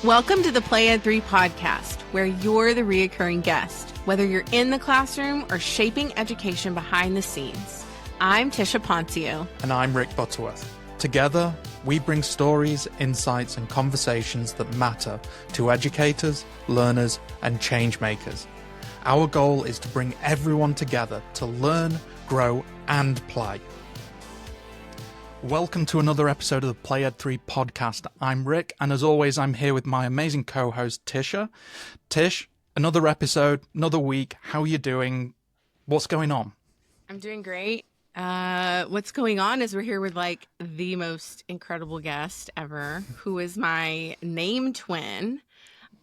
Welcome to the Play Ed 3 podcast, where you're the reoccurring guest, whether you're in the classroom or shaping education behind the scenes. I'm Tisha Poncio. And I'm Rick Butterworth. Together, we bring stories, insights, and conversations that matter to educators, learners, and change makers. Our goal is to bring everyone together to learn, grow, and play. Welcome to another episode of the Play Ed 3 podcast. I'm Rick, and as always, I'm here with my amazing co-host, Tisha. Tish, another episode, another week. How are you doing? What's going on? I'm doing great. What's going on is we're here with like the most incredible guest ever, who is my name twin.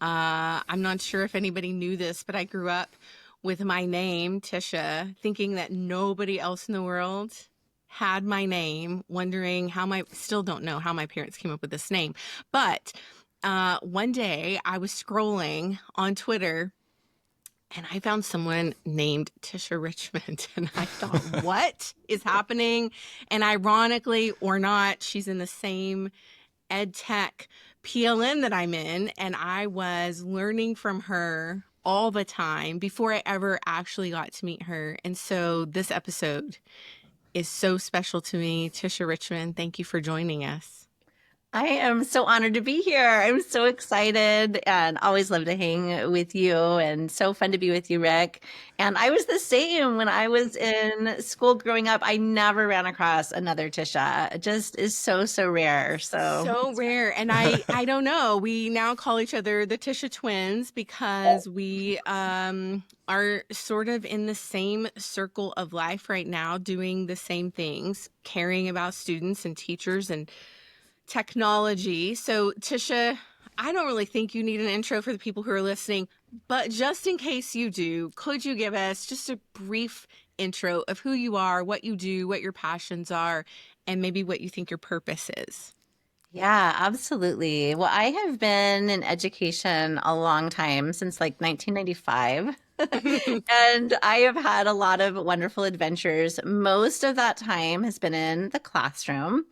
I'm not sure if anybody knew this, but I grew up with my name, Tisha, thinking that nobody else in the world had my name, wondering still don't know how my parents came up with this name. But one day I was scrolling on Twitter and I found someone named Tisha Richmond. And I thought, what is happening? And ironically or not, she's in the same ed tech PLN that I'm in. And I was learning from her all the time before I ever actually got to meet her. And so this episode is so special to me. Tisha Richmond, thank you for joining us. I am so honored to be here. I'm so excited and always love to hang with you, and so fun to be with you, Rick. And I was the same when I was in school growing up. I never ran across another Tisha. It just is so rare. So rare. And I don't know. We now call each other the Tisha twins because we are sort of in the same circle of life right now, doing the same things, caring about students and teachers and technology. So Tisha, I don't really think you need an intro for the people who are listening, but just in case you do, could you give us just a brief intro of who you are, what you do, what your passions are, and maybe what you think your purpose is? Yeah, absolutely. Well, I have been in education a long time, since like 1995. And I have had a lot of wonderful adventures. Most of that time has been in the classroom.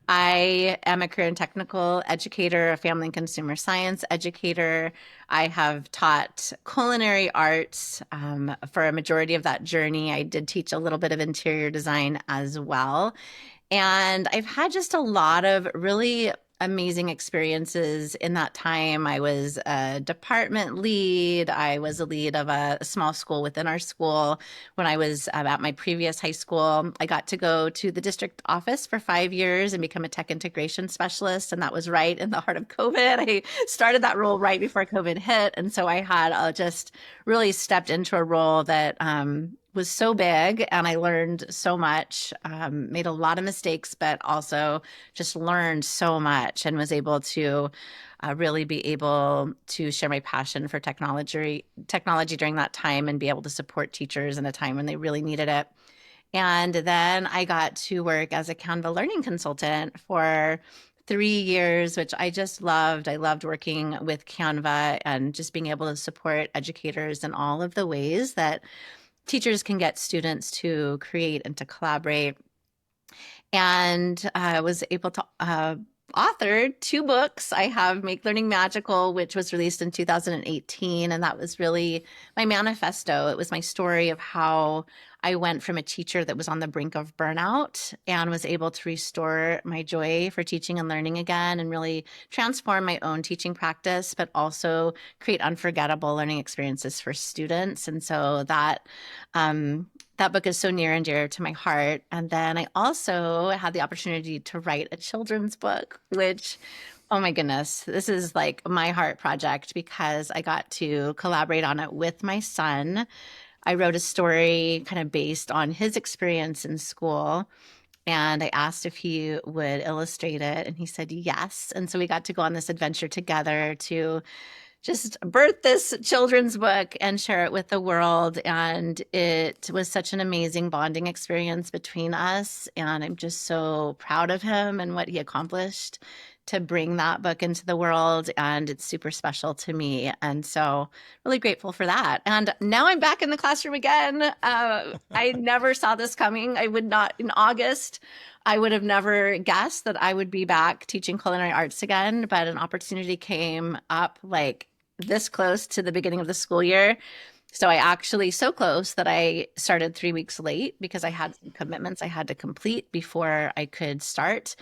I am a career and technical educator, a family and consumer science educator. I have taught culinary arts for a majority of that journey. I did teach a little bit of interior design as well. And I've had just a lot of really amazing experiences in that time. I was a department lead. I was a lead of a small school within our school. When I was at my previous high school, I got to go to the district office for 5 years and become a tech integration specialist. And that was right in the heart of COVID. I started that role right before COVID hit. And so I had just really stepped into a role that was so big, and I learned so much, made a lot of mistakes, but also just learned so much, and was able to really be able to share my passion for technology during that time and be able to support teachers in a time when they really needed it. And then I got to work as a Canva learning consultant for 3 years, which I just loved. I loved working with Canva and just being able to support educators in all of the ways that teachers can get students to create and to collaborate. And I was able to author 2 books. I have Make Learning Magical, which was released in 2018. And that was really my manifesto. It was my story of how I went from a teacher that was on the brink of burnout and was able to restore my joy for teaching and learning again, and really transform my own teaching practice, but also create unforgettable learning experiences for students. And so that book is so near and dear to my heart. And then I also had the opportunity to write a children's book, which, oh my goodness, this is like my heart project because I got to collaborate on it with my son. I wrote a story kind of based on his experience in school, and I asked if he would illustrate it, and he said yes. And so we got to go on this adventure together to just birth this children's book and share it with the world. And it was such an amazing bonding experience between us. And I'm just so proud of him and what he accomplished to bring that book into the world, and it's super special to me. And so really grateful for that. And now I'm back in the classroom again. I never saw this coming. I would not, in August, I would have never guessed that I would be back teaching culinary arts again, but an opportunity came up like this close to the beginning of the school year. So I actually, so close that I started 3 weeks late because I had some commitments I had to complete before I could start.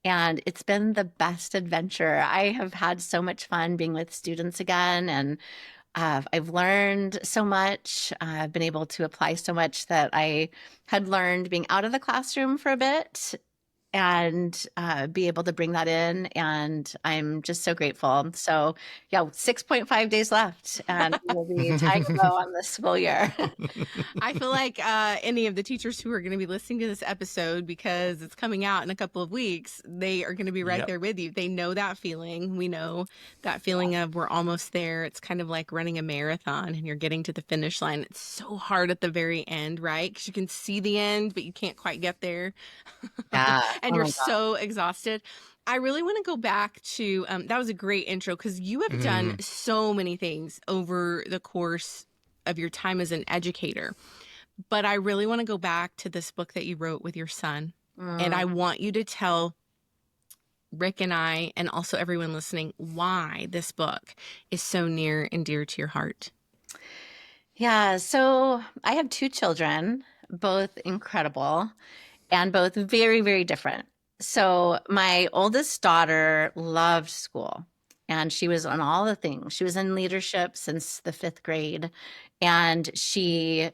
And it's been the best adventure. I have had so much fun being with students again. And I've learned so much. I've been able to apply so much that I had learned being out of the classroom for a bit, and be able to bring that in. And I'm just so grateful. So, yeah, 6.5 days left, and we'll be tying a bow on this school year. I feel like any of the teachers who are going to be listening to this episode, because it's coming out in a couple of weeks, they are going to be right Yep. there with you. They know that feeling. We know that feeling of we're almost there. It's kind of like running a marathon and you're getting to the finish line. It's so hard at the very end, right? Because you can see the end, but you can't quite get there. Yeah. And Oh you're my God. so exhausted. I really want to go back to that was a great intro because you have done so many things over the course of your time as an educator. But I really want to go back to this book that you wrote with your son. And I want you to tell Rick and I, and also everyone listening, why this book is so near and dear to your heart. Yeah. So I have 2 children, both incredible and both very, very different. So my oldest daughter loved school, and she was on all the things. She was in leadership since the 5th grade. And she,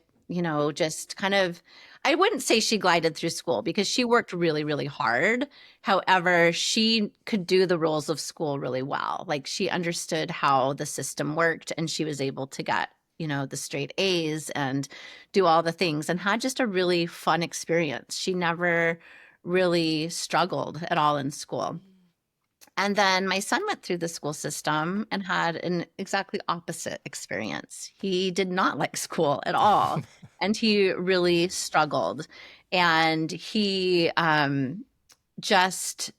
just kind of, I wouldn't say she glided through school because she worked really, really hard. However, she could do the rules of school really well. Like, she understood how the system worked, and she was able to get, the straight A's and do all the things, and had just a really fun experience. She never really struggled at all in school. And then my son went through the school system and had an exactly opposite experience. He did not like school at all, and he really struggled. And he just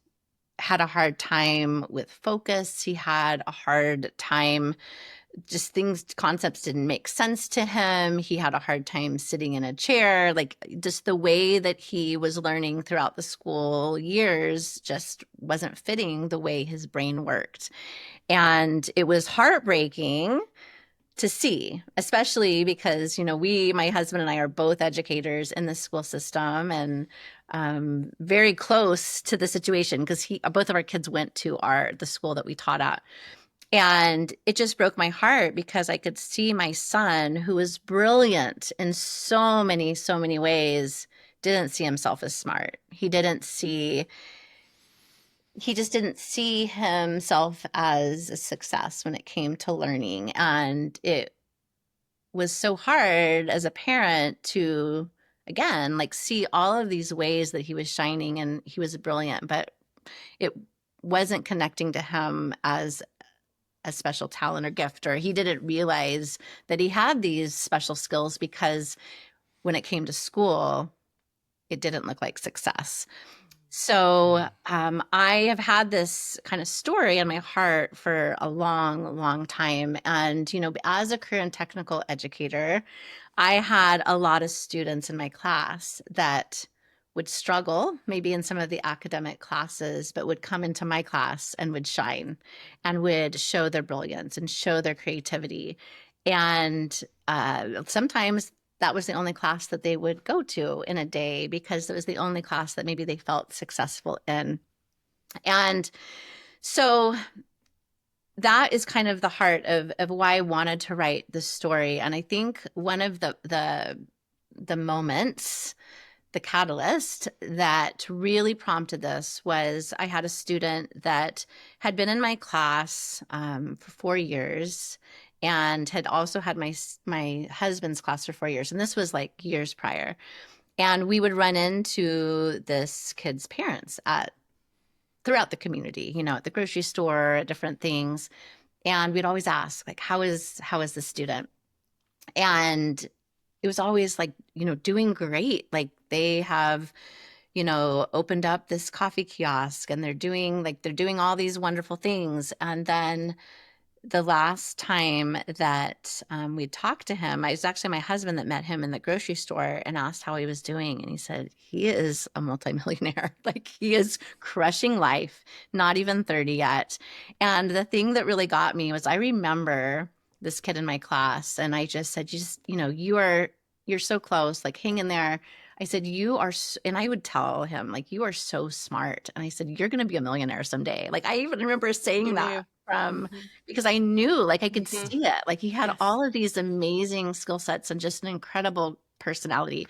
had a hard time with focus. He had a hard time, just concepts didn't make sense to him. He had a hard time sitting in a chair. Like, just the way that he was learning throughout the school years just wasn't fitting the way his brain worked. And it was heartbreaking to see, especially because, my husband and I are both educators in the school system, and very close to the situation because both of our kids went to the school that we taught at. And it just broke my heart because I could see my son, who was brilliant in so many ways, didn't see himself as smart. He just didn't see himself as a success when it came to learning. And it was so hard as a parent to, again, like, see all of these ways that he was shining and he was brilliant, but it wasn't connecting to him as a special talent or gift, or he didn't realize that he had these special skills because when it came to school, it didn't look like success. So I have had this kind of story in my heart for a long time. And, as a career and technical educator, I had a lot of students in my class that would struggle maybe in some of the academic classes, but would come into my class and would shine and would show their brilliance and show their creativity. And sometimes that was the only class that they would go to in a day because it was the only class that maybe they felt successful in. And so that is kind of the heart of why I wanted to write this story. And I think one of the moments, the catalyst that really prompted this, was I had a student that had been in my class for 4 years and had also had my husband's class for 4 years. And this was like years prior. And we would run into this kid's parents throughout the community, at the grocery store, at different things. And we'd always ask, like, how is the student? And it was always like, doing great. Like, they have, opened up this coffee kiosk, and they're doing all these wonderful things. And then the last time that we talked to him, it was actually my husband that met him in the grocery store and asked how he was doing. And he said, he is a multimillionaire. Like, he is crushing life, not even 30 yet. And the thing that really got me was, I remember this kid in my class, and I just said, you're so close, like, hang in there. I said, and I would tell him, like, you are so smart. And I said, you're going to be a millionaire someday. Like, I even remember saying that because I knew, like, I could see it. Like, he had all of these amazing skill sets and just an incredible personality.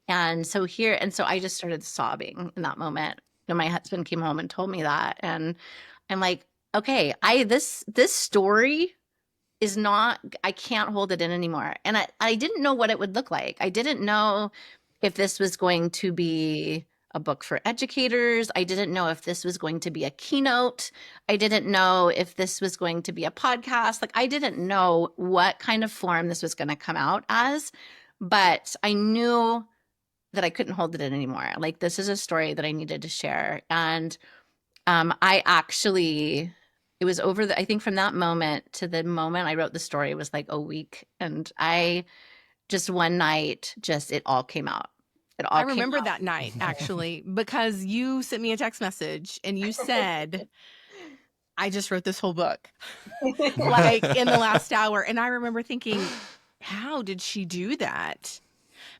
And so I just started sobbing in that moment. My husband came home and told me that. And I'm like, okay, this story is not, I can't hold it in anymore. And I didn't know what it would look like. I didn't know if this was going to be a book for educators. I didn't know if this was going to be a keynote. I didn't know if this was going to be a podcast. Like, I didn't know what kind of form this was going to come out as, but I knew that I couldn't hold it in anymore. Like, this is a story that I needed to share. And it was I think from that moment to the moment I wrote the story was like a week. And I just one night, it all came out. I remember that night, actually, because you sent me a text message and you said, I just wrote this whole book, like, in the last hour. And I remember thinking, how did she do that?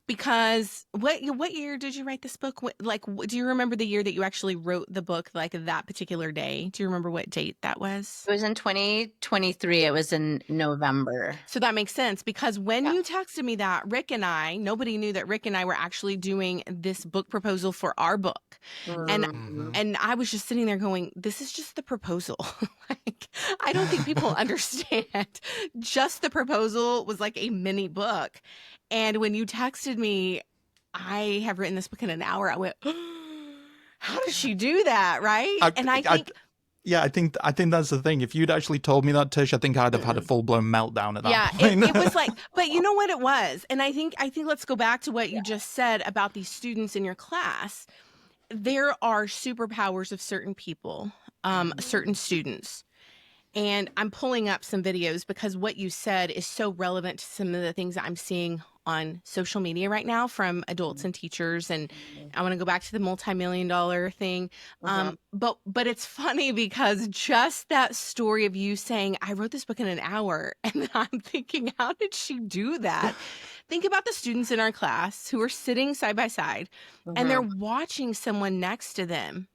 Because what year did you write this book? Do you remember the year that you actually wrote the book, like that particular day? Do you remember what date that was? It was in 2023. It was in November. So that makes sense, because when you texted me that, nobody knew that Rick and I were actually doing this book proposal for our book. And I was just sitting there going, this is just the proposal. Like, I don't think people understand. Just the proposal was like a mini book. And when you texted me, I have written this book in an hour, I went, how does she do that? Right. I think that's the thing. If you'd actually told me that, Tish, I think I'd have had a full-blown meltdown at that point. It was like, but you know what it was? And I think let's go back to what you just said about these students in your class. There are superpowers of certain people, certain students. And I'm pulling up some videos because what you said is so relevant to some of the things that I'm seeing on social media right now from adults and teachers. And I want to go back to the multi-million-dollar thing. But it's funny because just that story of you saying, I wrote this book in an hour, and I'm thinking, how did she do that? Think about the students in our class who are sitting side by side and they're watching someone next to them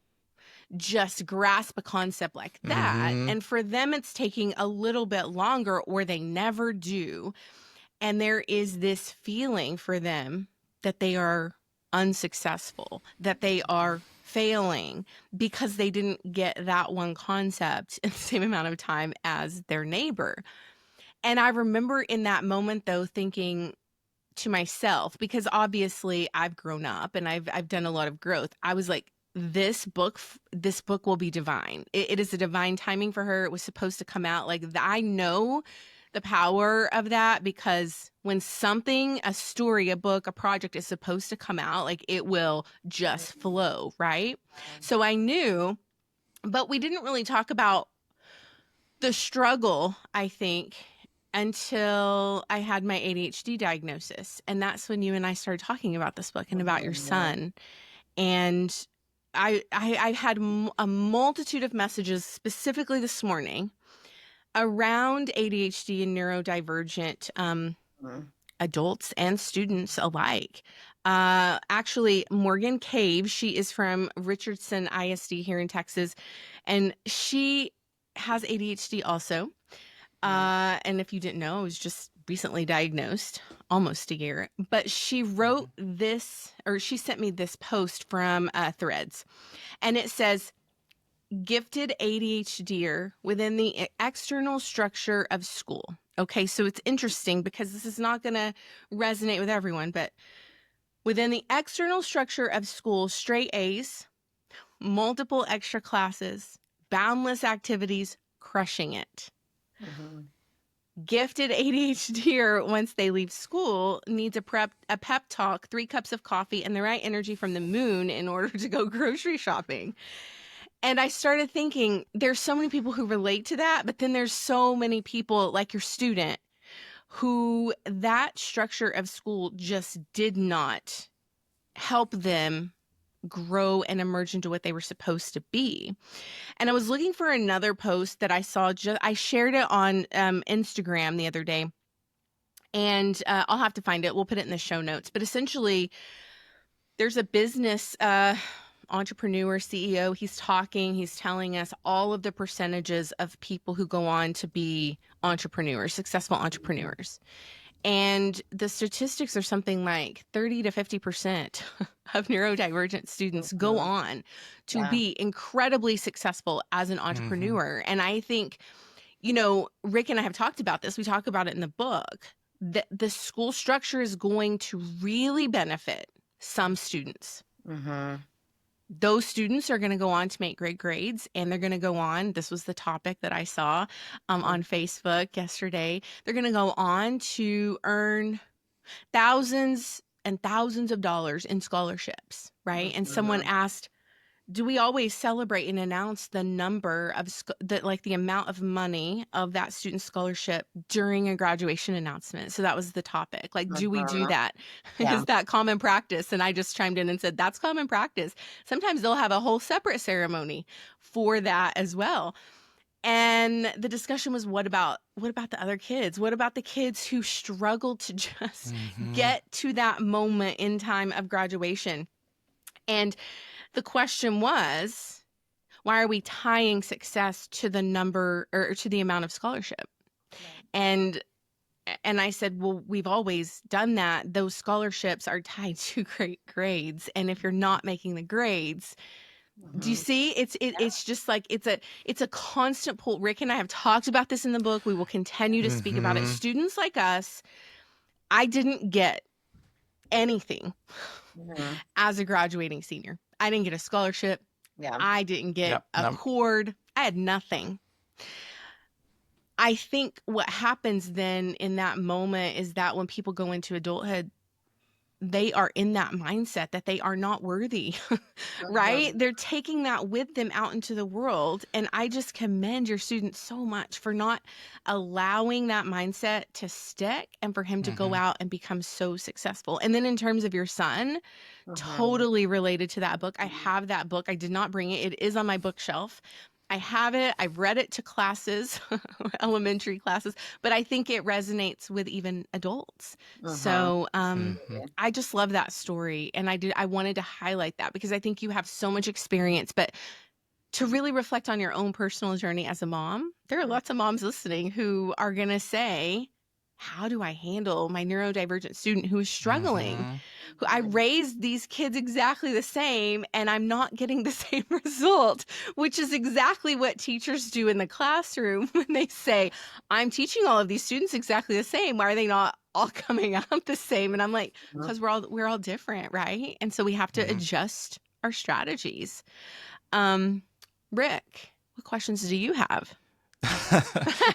just grasp a concept like that. And for them, it's taking a little bit longer, or they never do. And there is this feeling for them that they are unsuccessful, that they are failing because they didn't get that one concept in the same amount of time as their neighbor. And I remember in that moment, though, thinking to myself, because obviously I've grown up and I've done a lot of growth. I was like, this book will be divine. It is a divine timing for her. It was supposed to come out. Like, I know the power of that, because when a story, a book, a project is supposed to come out, like, it will just flow, right? So I knew, but we didn't really talk about the struggle, I think, until I had my ADHD diagnosis. And that's when you and I started talking about this book and about your son. And I had a multitude of messages specifically this morning around ADHD and neurodivergent adults and students alike. Actually, Morgan Cave, she is from Richardson ISD here in Texas, and she has ADHD also. And if you didn't know, I was just recently diagnosed, almost a year. But she wrote this, or she sent me this post from Threads, and it says, gifted ADHDer within the external structure of school. Okay, so it's interesting because this is not going to resonate with everyone, but within the external structure of school, straight A's, multiple extra classes, boundless activities, crushing it. gifted ADHDer once they leave school needs a pep talk, 3 cups of coffee, and the right energy from the moon in order to go grocery shopping. And I started thinking, there's so many people who relate to that, but then there's so many people like your student who that structure of school just did not help them grow and emerge into what they were supposed to be. And I was looking for another post that I saw. I shared it on Instagram the other day, and I'll have to find it. We'll put it in the show notes. But essentially, there's a business entrepreneur, CEO. He's telling us all of the percentages of people who go on to be entrepreneurs, successful entrepreneurs. And the statistics are something like 30 to 50% of neurodivergent students go on to be incredibly successful as an entrepreneur. And I think, Rick and I have talked about this. We talk about it in the book. That the school structure is going to really benefit some students. Those students are going to go on to make great grades, and they're going to go on. This was the topic that I saw on Facebook yesterday. They're going to go on to earn thousands and thousands of dollars in scholarships, right? And someone asked, do we always celebrate and announce the number of the amount of money of that student scholarship during a graduation announcement? So that was the topic. Like, do we do that? Is that common practice? And I just chimed in and said, that's common practice. Sometimes they'll have a whole separate ceremony for that as well. And the discussion was, what about the other kids? What about the kids who struggle to just get to that moment in time of graduation? And the question was, why are we tying success to the number or to the amount of scholarship? And I said, well, we've always done that. Those scholarships are tied to great grades. And if you're not making the grades, do you see? It's just like it's a constant pull. Rick and I have talked about this in the book. We will continue to speak about it. Students like us, I didn't get anything as a graduating senior. I didn't get a scholarship. I didn't get a cord. I had nothing. I think what happens then in that moment is that when people go into adulthood, they are in that mindset that they are not worthy, right? They're taking that with them out into the world. And I just commend your student so much for not allowing that mindset to stick and for him to go out and become so successful. And then in terms of your son, totally related to that book. I have that book. I did not bring it. It is on my bookshelf. I have it. I've read it to classes, elementary classes, but I think it resonates with even adults. So I just love that story. And I wanted to highlight that because I think you have so much experience, but to really reflect on your own personal journey as a mom, there are lots of moms listening who are going to say, how do I handle my neurodivergent student who is struggling? Who I raised these kids exactly the same, and I'm not getting the same result, which is exactly what teachers do in the classroom when they say, I'm teaching all of these students exactly the same. Why are they not all coming out the same? And I'm like, because we're all different, right? And so we have to adjust our strategies. Rick, what questions do you have?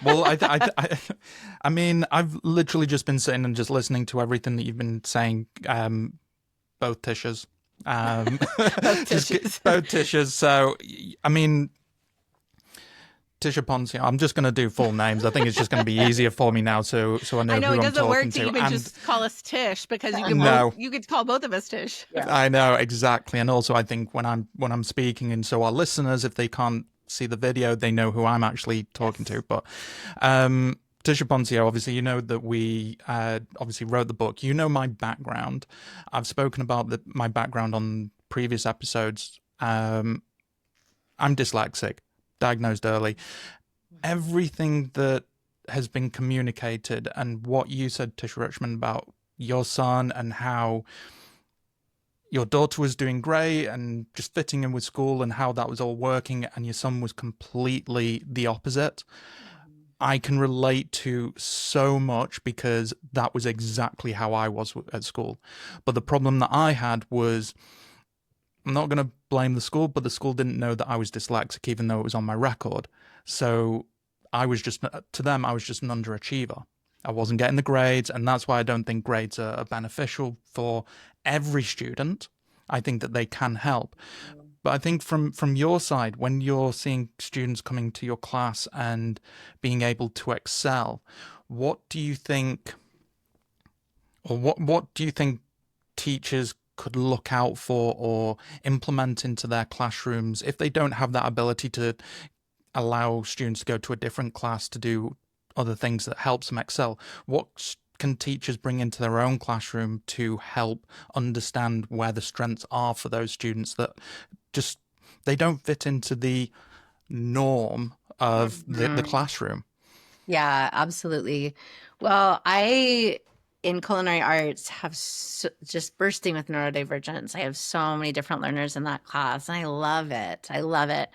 Well, I mean, I've literally just been sitting and just listening to everything that you've been saying, both Tishas. Both Tishas. So, I mean, Tisha Ponce, I'm just going to do full names. I think it's just going to be easier for me now, so I know who I'm talking to. I know, it doesn't work to even just call us Tish, because you could call both of us Tish. I know, exactly. And also, I think when I'm speaking, and so our listeners, if they can't see the video, they know who I'm actually talking to. But Tisha Ponce, obviously, you know that we obviously wrote the book. You know my background. I've spoken about my background on previous episodes. I'm dyslexic, diagnosed early. Everything that has been communicated and what you said, Tisha Richmond, about your son and how your daughter was doing great and just fitting in with school and how that was all working, and your son was completely the opposite. I can relate to so much because that was exactly how I was at school. But the problem that I had was, I'm not going to blame the school, but the school didn't know that I was dyslexic, even though it was on my record. So to them, I was just an underachiever. I wasn't getting the grades, and that's why I don't think grades are beneficial for every student. I think that they can help. But I think from your side, when you're seeing students coming to your class and being able to excel, what do you think, or what do you think teachers could look out for or implement into their classrooms if they don't have that ability to allow students to go to a different class to do other things that helps them excel? What can teachers bring into their own classroom to help understand where the strengths are for those students that just they don't fit into the norm of the classroom? Yeah, absolutely. Well, I in culinary arts have just bursting with neurodivergence. I have so many different learners in that class, and I love it. I love it.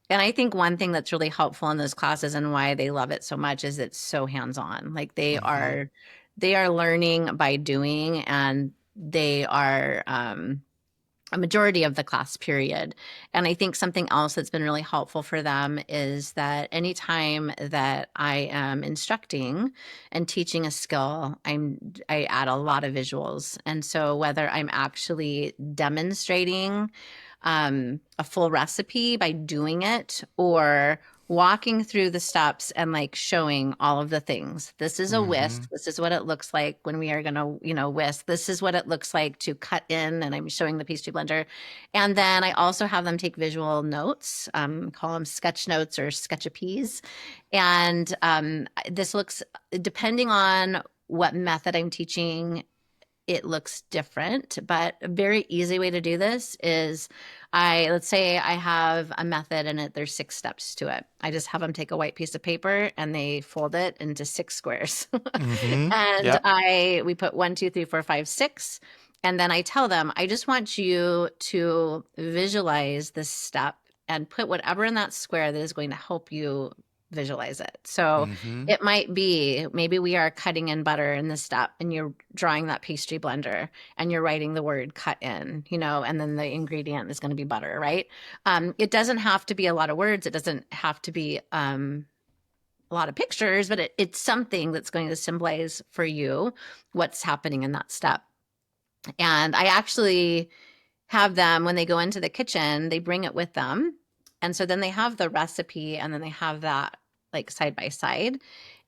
And I think one thing that's really helpful in those classes and why they love it so much is it's so hands-on. Like they are learning by doing, and they are a majority of the class period. And I think something else that's been really helpful for them is that anytime that I am instructing and teaching a skill, I add a lot of visuals. And so whether I'm actually demonstrating a full recipe by doing it, or walking through the steps and like showing all of the things. This is a whisk. This is what it looks like when we are going to, whisk. This is what it looks like to cut in, and I'm showing the pastry blender. And then I also have them take visual notes, call them sketch notes or sketchapees. And this looks, depending on what method I'm teaching, it looks different, but a very easy way to do this is let's say I have a method and there's 6 steps to it. I just have them take a white piece of paper and they fold it into 6 squares. And Yep. we put 1, 2, 3, 4, 5, 6. And then I tell them, I just want you to visualize this step and put whatever in that square that is going to help you visualize it. So it might be, maybe we are cutting in butter in this step, and you're drawing that pastry blender and you're writing the word cut in, and then the ingredient is going to be butter, right? It doesn't have to be a lot of words. It doesn't have to be a lot of pictures, but it's something that's going to symbolize for you what's happening in that step. And I actually have them, when they go into the kitchen, they bring it with them. And so then they have the recipe, and then they have that like side by side.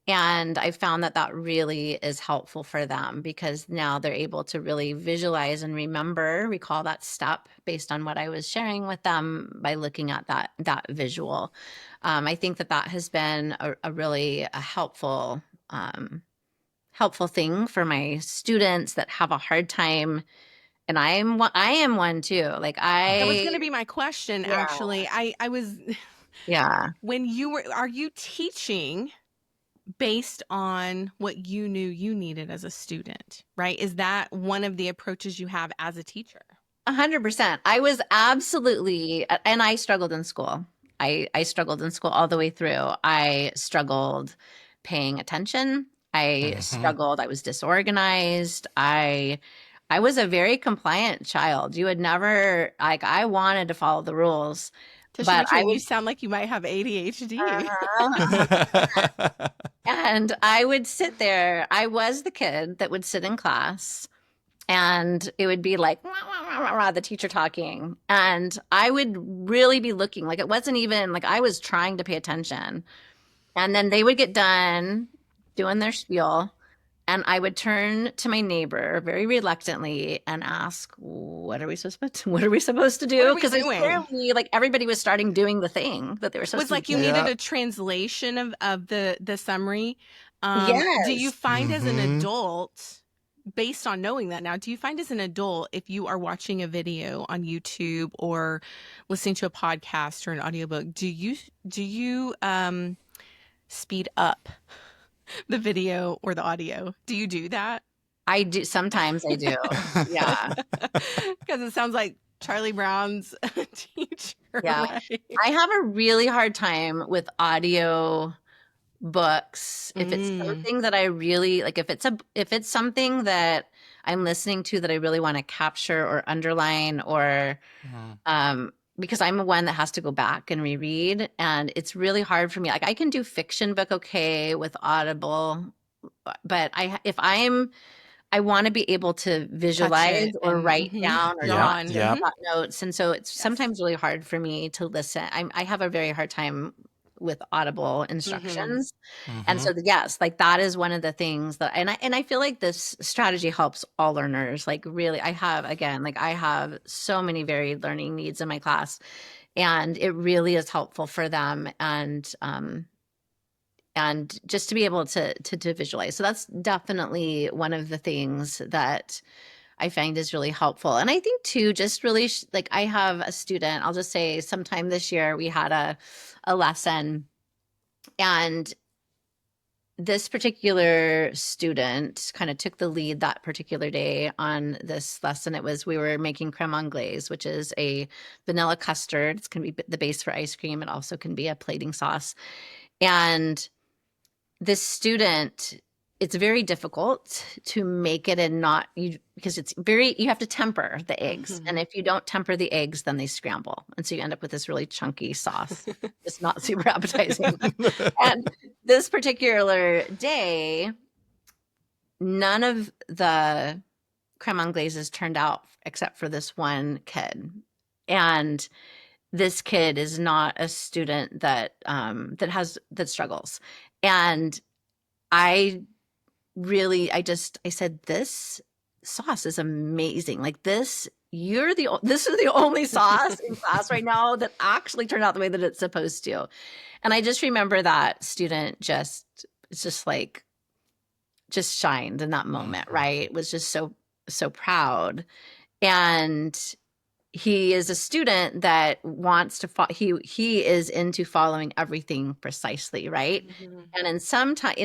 And I found that really is helpful for them, because now they're able to really visualize and recall that step based on what I was sharing with them by looking at that visual. I think that has been a really helpful thing for my students that have a hard time. And I am one too. Like That was going to be my question, yeah. actually. I was, Yeah. are you teaching based on what you knew you needed as a student, right? Is that one of the approaches you have as a teacher? 100%. I was absolutely, and I struggled in school. I struggled in school all the way through. I struggled paying attention. I struggled. I was disorganized. I was a very compliant child. You would never, like, I wanted to follow the rules, Tisha but Richmond, you sound like you might have ADHD. And I would sit there. I was the kid that would sit in class, and it would be like, wah, wah, wah, wah, the teacher talking. And I would really be looking, like, it wasn't even like I was trying to pay attention. And then they would get done doing their spiel, and I would turn to my neighbor very reluctantly and ask, what are we supposed to do? Because clearly, like, everybody was starting doing the thing that they were supposed to do. Was like you needed a translation of the summary. Yes. Do you find as an adult, based on knowing that now, do you find as an adult, if you are watching a video on YouTube or listening to a podcast or an audiobook, do you speed up the video or the audio? Do you do that? I do. Sometimes I do. Yeah. Because it sounds like Charlie Brown's teacher. Yeah. Right? I have a really hard time with audio books. If it's something that I really like, if it's something that I'm listening to that I really want to capture or underline, or because I'm one that has to go back and reread, and it's really hard for me. Like I can do fiction book okay with Audible, but I want to be able to Touch visualize it or and write down or draw Yeah, on. yeah. jot notes, and so it's Yes. sometimes really hard for me to listen. I have a very hard time with audible Hmm. instructions. And Hmm. so yes, like that is one of the things that, and I feel like this strategy helps all learners. Like really, I have, again, like I have so many varied learning needs in my class, and it really is helpful for them. And just to be able to visualize. So that's definitely one of the things that I find is really helpful. And I think too, just really like I have a student, I'll just say sometime this year we had a lesson, and this particular student kind of took the lead that particular day on this lesson. We were making creme anglaise, which is a vanilla custard. It's going to be the base for ice cream. It also can be a plating sauce. And this student, it's very difficult to make it and not you, because you have to temper the eggs. Hmm. And if you don't temper the eggs, then they scramble. And so you end up with this really chunky sauce. It's not super appetizing. And this particular day, none of the creme anglaises turned out except for this one kid. And this kid is not a student that struggles. And I I said, this sauce is amazing. Like this this is the only sauce in class right now that actually turned out the way that it's supposed to. And I just remember that student it's just like, just shined in that moment, right? Was just so proud. And he is a student that wants to he is into following everything precisely, right? Hmm. And in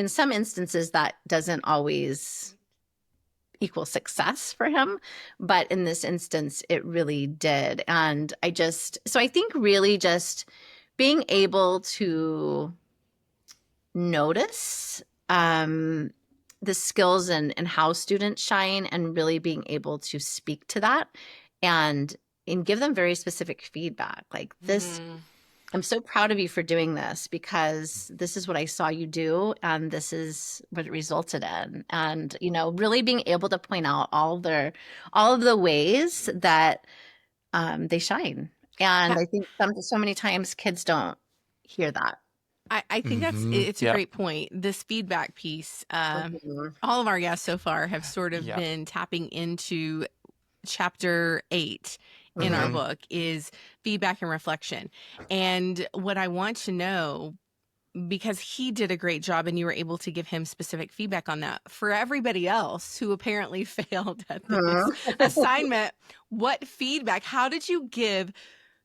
some instances that doesn't always equal success for him, but in this instance it really did. And I think really just being able to notice the skills and how students shine, and really being able to speak to that and give them very specific feedback like this. Hmm. I'm so proud of you for doing this, because this is what I saw you do, and this is what it resulted in. And really being able to point out all of the ways that they shine. And I think so many times kids don't hear that. I think Hmm. it's a Yeah, great point. This feedback piece, Mhm. all of our guests so far have sort of yeah. been tapping into chapter 8 in our Mhm. Hmm. book is feedback and reflection. And what I want to know, because he did a great job and you were able to give him specific feedback on that, for everybody else who apparently failed at this Mhm. assignment, what feedback, how did you give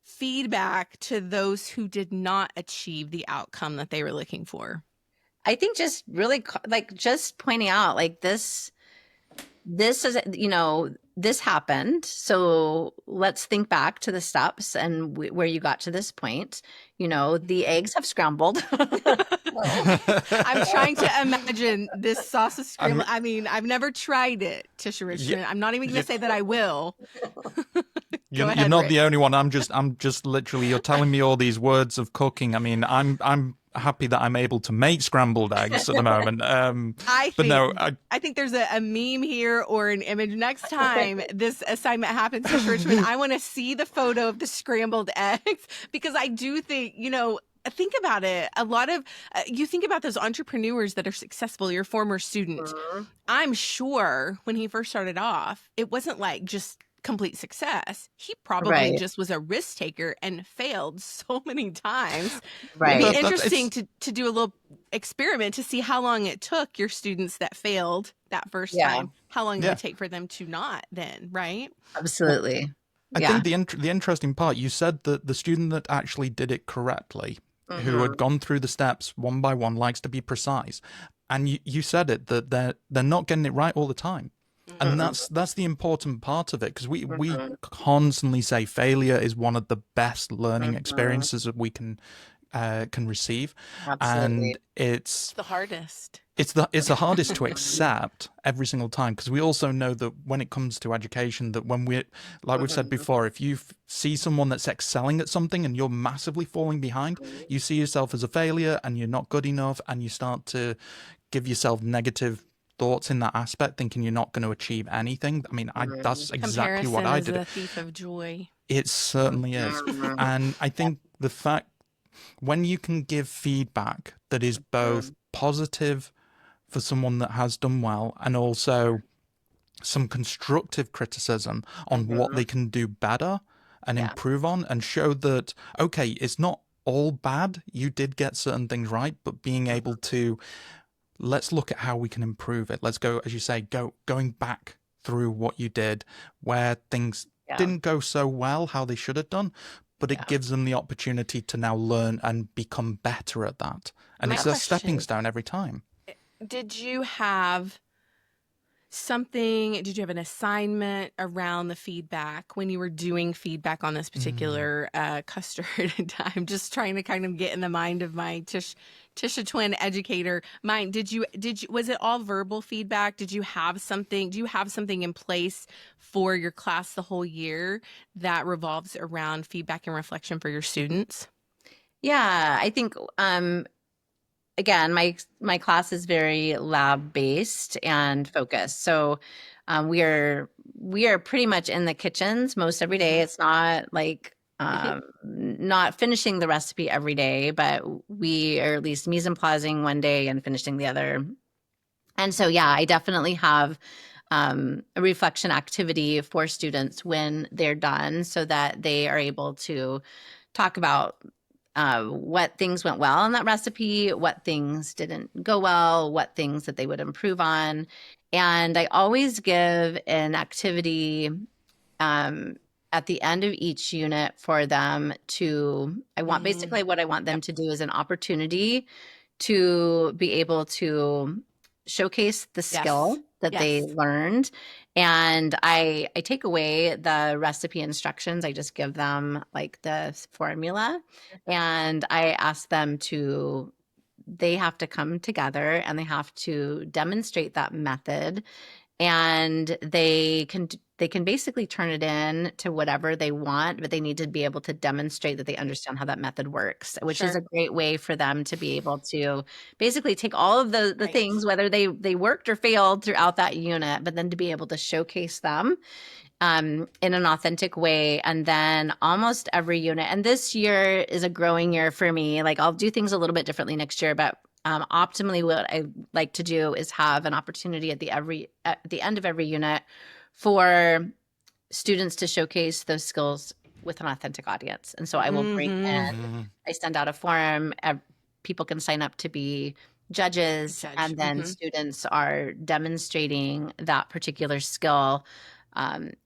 feedback to those who did not achieve the outcome that they were looking for? I think just really like just pointing out like this is, this happened. So let's think back to the steps and where you got to this point. The eggs have scrambled. I'm trying to imagine this sausage scramble. I'm, I mean, I've never tried it, Tisha yeah, Richmond. I'm not even going yeah. to say that I will. Go You're ahead, not Rick. the only one. I'm just literally. You're telling me all these words of cooking. I mean, I'm happy that I'm able to make scrambled eggs at the moment. I But think no, I think there's a meme here or an image. Next time this assignment happens to Richmond, I want to see the photo of the scrambled eggs, because I do think, think about it. A lot of you think about those entrepreneurs that are successful, your former student. Mhm. I'm sure when he first started off, it wasn't like just complete success. He probably Right, just was a risk taker and failed so many times. It'd well, be right. interesting it's to do a little experiment to see how long it took your students that failed that first Yeah, time, how long it yeah. would take for them to not then, right? Well, absolutely. I Yeah. think the interesting part, you said that the student that actually did it correctly, who had Hmm. gone through the steps one by one, likes to be precise, and you said it that they're not getting it right all the time, and Hmm. that's the important part of it, because we Hmm. constantly say failure is one of the best learning Hmm. experiences that we can receive, and Absolutely. It's it's the hardest. It's the hardest to accept every single time, because we also know that when it comes to education, that when we, like we've said before, if you see someone that's excelling at something and you're massively falling behind, you see yourself as a failure and you're not good enough, and you start to give yourself negative thoughts in that aspect, thinking you're not going to achieve anything. I mean, that's exactly what Comparison I is did. the thief of joy. It certainly is. And I think the fact, when you can give feedback that is both positive for someone that has done well, and also some constructive criticism on what they can do better and Yeah. improve on, and show that, okay, it's not all bad. You did get certain things right, but being able to, let's look at how we can improve it. Let's go, as you say, going back through what you did, where things Yeah. didn't go so well, how they should have done, but it Yeah. gives them the opportunity to now learn and become better at that. And My it's a stepping question, stone every time. did you have did you have an assignment around the feedback when you were doing feedback on this particular custard? I'm just trying to kind of get in the mind of my Tisha twin educator mind. Was it all verbal feedback? Do you have something in place for your class the whole year that revolves around feedback and reflection for your students? Yeah, I think again, my class is very lab based and focused. So we are pretty much in the kitchens most every day. It's not like not finishing the recipe every day, but we are at least mise en placing one day and finishing the other. And so yeah, I definitely have a reflection activity for students when they're done, so that they are able to talk about what things went well in that recipe, what things didn't go well, what things that they would improve on. And I always give an activity at the end of each unit for them to, basically what I want them to do is an opportunity to be able to showcase the skill that they learned. And I take away the recipe instructions. I just give them like the formula, and I ask them to, they have to come together and they have to demonstrate that method, and they can basically turn it in to whatever they want, but they need to be able to demonstrate that they understand how that method works, which is a great way for them to be able to basically take all of the things, whether they worked or failed throughout that unit, but then to be able to showcase them in an authentic way. And then almost every unit, and this year is a growing year for me, like I'll do things a little bit differently next year, but optimally what I like to do is have an opportunity at the end of every unit for students to showcase those skills with an authentic audience. And so I will bring in, I send out a form, people can sign up to be judges, and then students are demonstrating that particular skill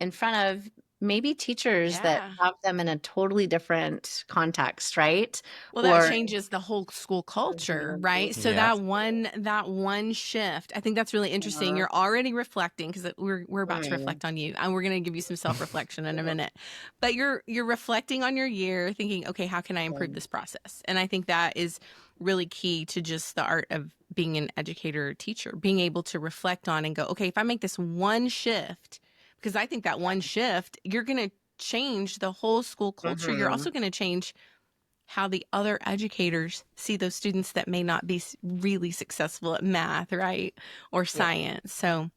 in front of maybe teachers that have them in a totally different context, right? Well, that changes the whole school culture, right? So that one shift, I think that's really interesting. You're already reflecting, because we're about to reflect on you, and we're going to give you some self-reflection in a minute. But you're reflecting on your year, thinking, okay, how can I improve this process? And I think that is really key to just the art of being an educator or teacher, being able to reflect on and go, okay, if I make this one shift, because I think that one shift, you're going to change the whole school culture. You're also going to change how the other educators see those students that may not be really successful at math, right? Or science. So,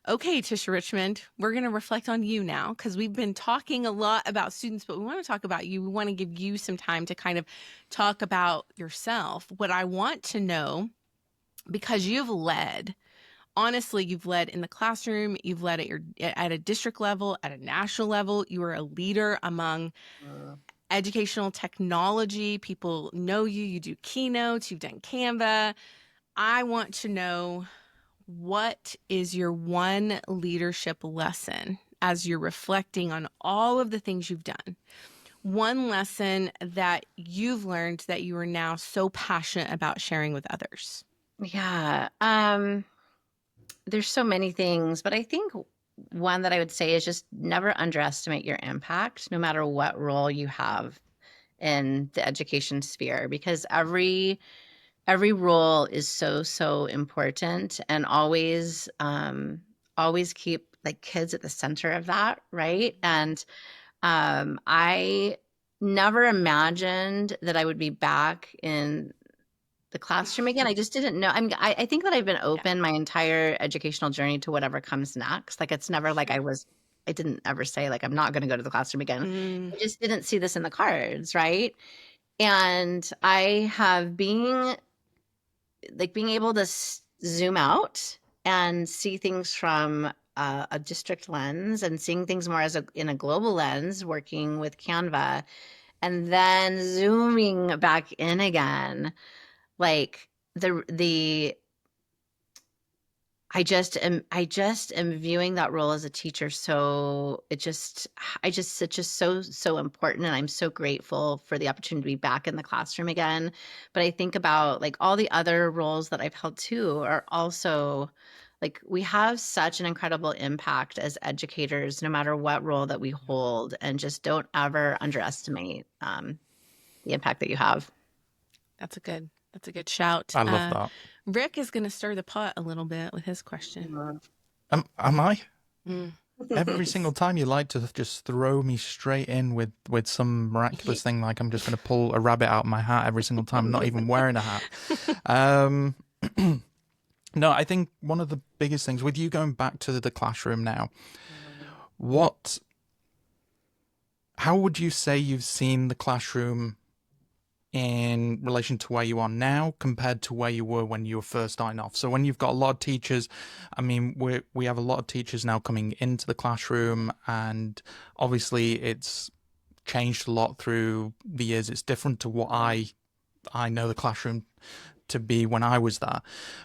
okay, Tisha Richmond, we're going to reflect on you now, because we've been talking a lot about students, but we want to talk about you. We want to give you some time to kind of talk about yourself. What I want to know, because you've led, honestly, you've led in the classroom, you've led at a district level, at a national level. You are a leader among educational technology. People know you. You do keynotes, you've done Canva. I want to know, what is your one leadership lesson as you're reflecting on all of the things you've done? One lesson that you've learned that you are now so passionate about sharing with others. Yeah. There's so many things, but I think one that I would say is just never underestimate your impact, no matter what role you have in the education sphere, because every every role is so, so important, and always keep like kids at the center of that, right? And I never imagined that I would be back in the classroom again. I just didn't know. I think that I've been Yeah. open my entire educational journey to whatever comes next. Like it's never like Sure. I didn't ever say like I'm not going to go to the classroom again. Mm. I just didn't see this in the cards, right? And I have being able to zoom out and see things from a district lens and seeing things more as in a global lens, working with Canva, and then zooming back in again, like the I just am viewing that role as a teacher. So it's just so, so important. And I'm so grateful for the opportunity to be back in the classroom again. But I think about like all the other roles that I've held too are also like we have such an incredible impact as educators, no matter what role that we hold, and just don't ever underestimate the impact that you have. That's a good shout. I love that. Rick is going to stir the pot a little bit with his question. Am I? Mm. Every single time you like to just throw me straight in with some miraculous thing, like I'm just going to pull a rabbit out of my hat every single time, I'm not even wearing a hat. No, I think one of the biggest things with you going back to the classroom now, how would you say you've seen the classroom in relation to where you are now compared to where you were when you were first starting off? So when you've got a lot of teachers, I mean, we have a lot of teachers now coming into the classroom, and obviously it's changed a lot through the years. It's different to what I know the classroom to be when I was there.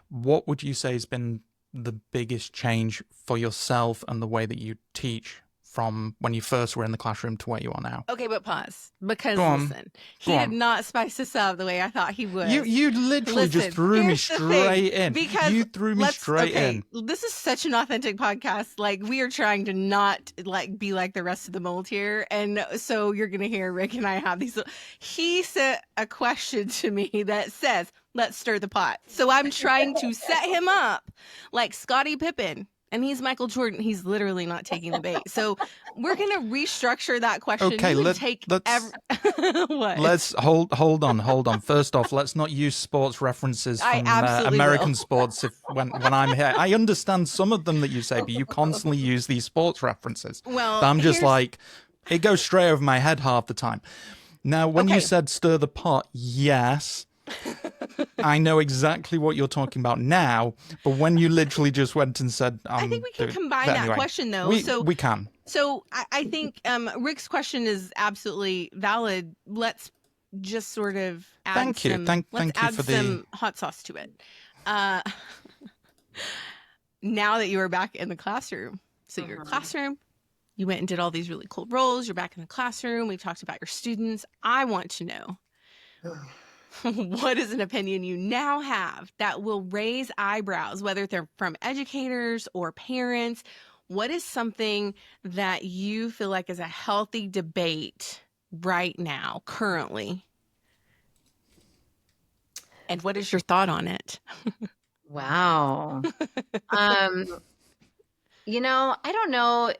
What would you say has been the biggest change for yourself and the way that you teach from when you first were in the classroom to where you are now? Okay, but pause. Because Go on. listen, he did not spice this up the way I thought he would. You literally just Listen, threw me here's the thing, straight in. because You threw me straight in. This is such an authentic podcast. Like, we are trying to not like be like the rest of the mold here. And so you're gonna hear Rick and I have these. He sent a question to me that says, "Let's stir the pot." So I'm trying to set him up like Scottie Pippen. And he's Michael Jordan. He's literally not taking the bait. So we're gonna restructure that question. Okay, let's what? let's hold on. First off, let's not use sports references I from absolutely American will. sports when I'm here. I understand some of them that you say, but you constantly use these sports references. Well, But I'm just here's- like, it goes straight over my head half the time. Now, when you Okay. said stir the pot, yes. I know exactly what you're talking about now, but when you literally just went and said, I think we can combine but that anyway, question though. we can. So I think Rick's question is absolutely valid. Let's just sort of add Thank you. some, Thank let's you add for some hot sauce to it. Now that you are back in the classroom, so your classroom, you went and did all these really cool roles. You're back in the classroom. We've talked about your students. I want to know, what is an opinion you now have that will raise eyebrows, whether they're from educators or parents? What is something that you feel like is a healthy debate right now, currently? And what is your thought on it? Wow. I don't know.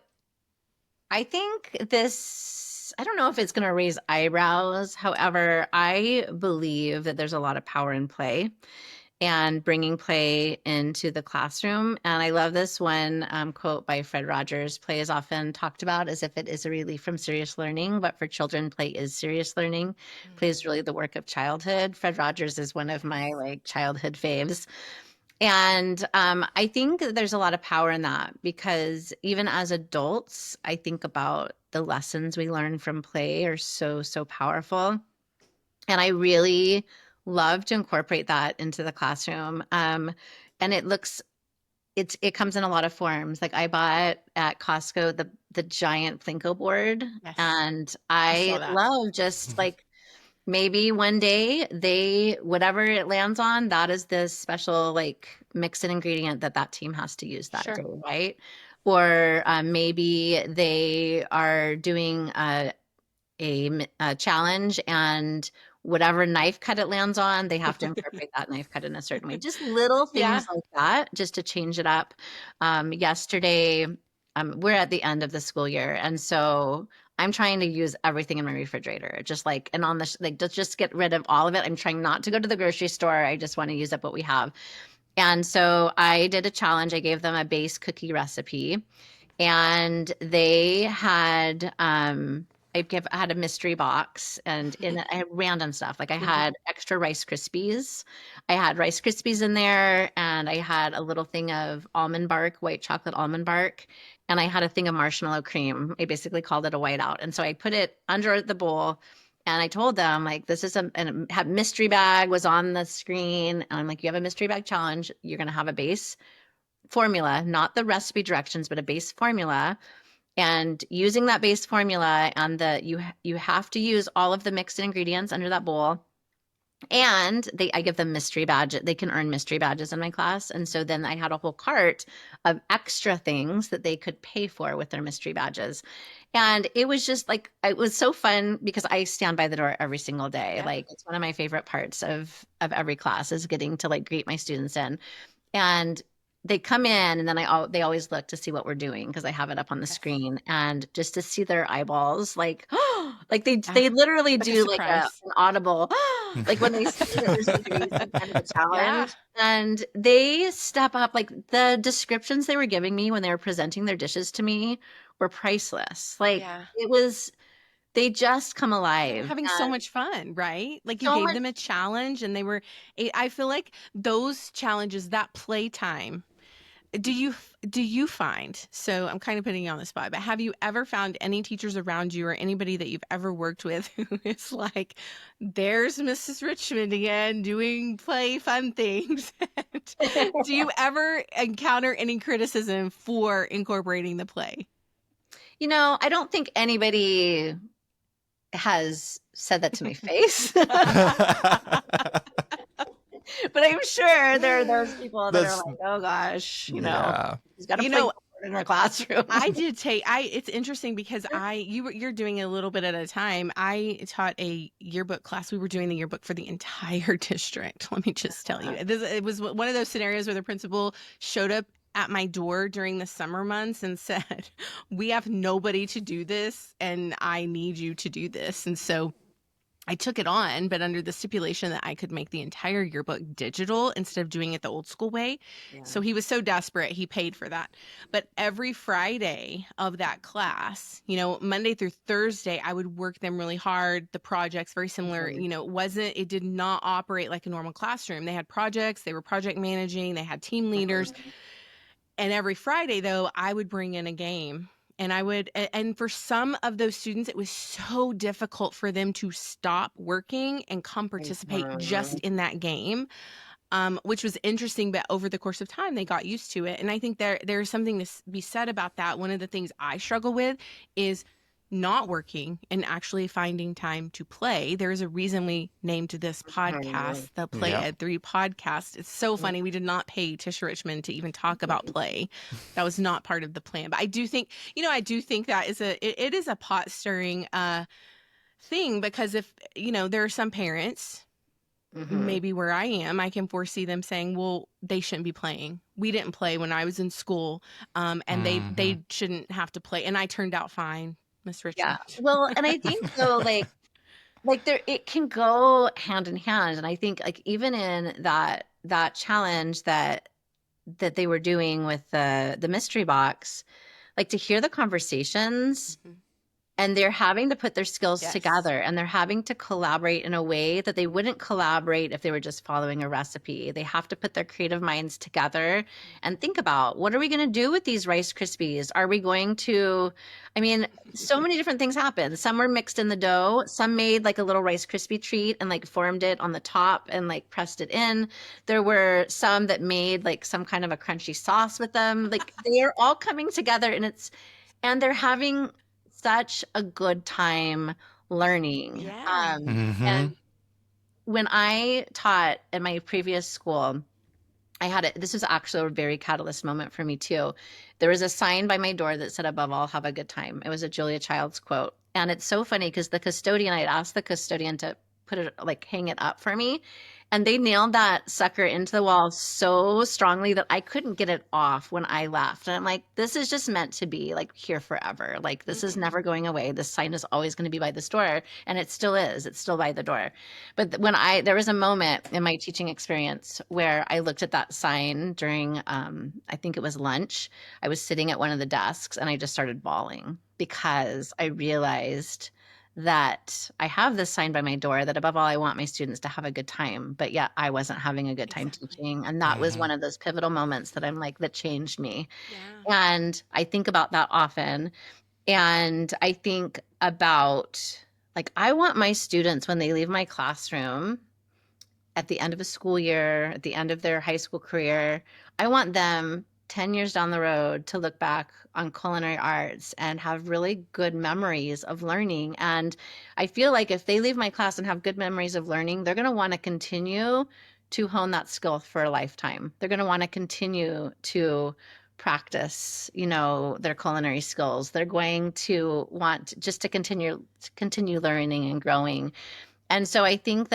I don't know if it's going to raise eyebrows. However, I believe that there's a lot of power in play and bringing play into the classroom. And I love this one quote by Fred Rogers: "Play is often talked about as if it is a relief from serious learning, but for children, play is serious learning. Play is really the work of childhood." Fred Rogers is one of my like childhood faves. And I think that there's a lot of power in that, because even as adults, I think about the lessons we learn from play are so, so powerful. And I really love to incorporate that into the classroom. And it comes in a lot of forms. Like I bought at Costco the giant Plinko board, Yes. and I saw I that. love just like maybe one day whatever it lands on, that is this special like mix and ingredient that team has to use that Sure. day, right? Or maybe they are doing a challenge, and whatever knife cut it lands on, they have to incorporate that knife cut in a certain way. Just little Yeah. things like that, just to change it up. Yesterday, we're at the end of the school year, and so I'm trying to use everything in my refrigerator, just like, and on the like, just get rid of all of it. I'm trying not to go to the grocery store. I just want to use up what we have. And so I did a challenge. I gave them a base cookie recipe, and they had I had a mystery box, and in it I had random stuff. Like I had extra Rice Krispies. I had Rice Krispies in there, and I had a little thing of almond bark, white chocolate almond bark, and I had a thing of marshmallow cream. I basically called it a whiteout. And so I put it under the bowl, and I told them, like, this is and it had mystery bag was on the screen. And I'm like, you have a mystery bag challenge. You're going to have a base formula, not the recipe directions, but a base formula. And using that base formula, and you have to use all of the mixed ingredients under that bowl. And I give them mystery badge. They can earn mystery badges in my class. And so then I had a whole cart of extra things that they could pay for with their mystery badges. And it was just like, it was so fun because I stand by the door every single day. Yeah. Like, it's one of my favorite parts of every class is getting to like greet my students in. And they come in, and then they always look to see what we're doing because I have it up on the screen, and just to see their eyeballs, like, like they literally Like a do like an surprise. audible, like when they see that there's going to be some kind of a challenge, and they step up. Like the descriptions they were giving me when they were presenting their dishes to me were priceless. Like Yeah. it was, they just come They were alive. having so much fun, right? Like you So gave much. them a challenge and I feel like those challenges, that playtime, do you find, so I'm kind of putting you on the spot, but have you ever found any teachers around you or anybody that you've ever worked with who is like, there's Mrs. Richmond again doing play fun things? Do you ever encounter any criticism for incorporating the play? I don't think anybody has said that to my face. But I'm sure there are those people that are like, oh gosh, Yeah. he's got to You play know, in our classroom. it's interesting because you're doing a little bit at a time. I taught a yearbook class. We were doing the yearbook for the entire district. Let me just tell you, it was one of those scenarios where the principal showed up at my door during the summer months and said, we have nobody to do this and I need you to do this. And so I took it on, but under the stipulation that I could make the entire yearbook digital instead of doing it the old school way. Yeah. So he was so desperate, he paid for that. But every Friday of that class, Monday through Thursday, I would work them really hard. The projects, very similar, it did not operate like a normal classroom. They had projects, they were project managing, they had team leaders. And every Friday, though, I would bring in a game. And for some of those students, it was so difficult for them to stop working and come participate just in that game, which was interesting. But over the course of time, they got used to it. And I think there's something to be said about that. One of the things I struggle with is not working and actually finding time to play. There's a reason we named this podcast the Play Ed 3 podcast. It's so funny. We did not pay Tisha Richmond to even talk about play. That was not part of the plan. But I do think that it is a pot stirring thing, because if, there are some parents, maybe where I am, I can foresee them saying, well, they shouldn't be playing. We didn't play when I was in school, and they shouldn't have to play. And I turned out fine. Miss Richmond. Yeah. Well, and I think though, like there, it can go hand in hand. And I think like even in that challenge that they were doing with the mystery box, like to hear the conversations, and they're having to put their skills together, and they're having to collaborate in a way that they wouldn't collaborate if they were just following a recipe. They have to put their creative minds together and think about, what are we going to do with these Rice Krispies? Are we going to, so many different things happen. Some were mixed in the dough. Some made like a little Rice Krispie treat and like formed it on the top and like pressed it in. There were some that made like some kind of a crunchy sauce with them. Like they are all coming together, and they're having such a good time learning. Yeah. And when I taught at my previous school, this was actually a very catalyst moment for me too. There was a sign by my door that said, above all, have a good time. It was a Julia Child's quote. And it's so funny because I had asked the custodian to put it, like hang it up for me. And they nailed that sucker into the wall so strongly that I couldn't get it off when I left. And I'm like, this is just meant to be like here forever. Like this is never going away. This sign is always going to be by this door. And it still is. It's still by the door. But there was a moment in my teaching experience where I looked at that sign during, I think it was lunch. I was sitting at one of the desks and I just started bawling because I realized that I have this sign by my door that above all, I want my students to have a good time, but yet I wasn't having a good time teaching. And that was one of those pivotal moments that I'm like, that changed me. Yeah. And I think about that often. And I think about, like, I want my students when they leave my classroom at the end of a school year, at the end of their high school career, I want them 10 years down the road to look back on culinary arts and have really good memories of learning. And I feel like if they leave my class and have good memories of learning, they're going to want to continue to hone that skill for a lifetime. They're going to want to continue to practice, their culinary skills. They're going to want just to continue learning and growing. And so I think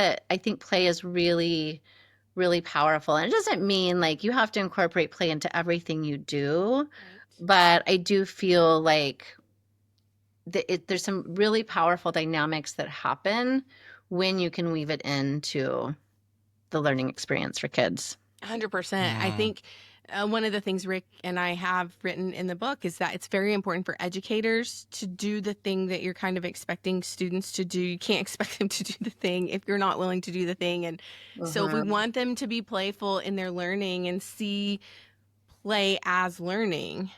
play is really, really powerful. And it doesn't mean like you have to incorporate play into everything you do, Right. but I do feel like there's some really powerful dynamics that happen when you can weave it into the learning experience for kids. 100%. I think one of the things Rick and I have written in the book is that it's very important for educators to do the thing that you're kind of expecting students to do. You can't expect them to do the thing if you're not willing to do the thing. And so if we want them to be playful in their learning and see play as learning,